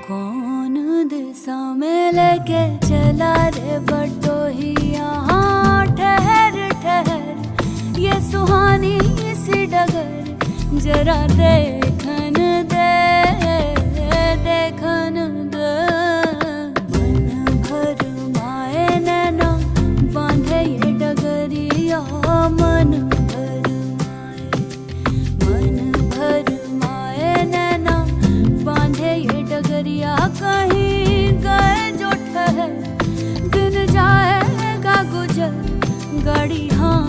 कौन दिशा में लेके चला रे बटोहिया। हाँ ठहर ठहर ये सुहानी सी डगर जरा देखन दे देखन दे। मन भर माए नैना बांधे ये डगरिया। मन भर माए नैना बांधे ये डगरिया। कहीं गए जो ठहर दिन जाएगा गुजर गाड़ी। हाँ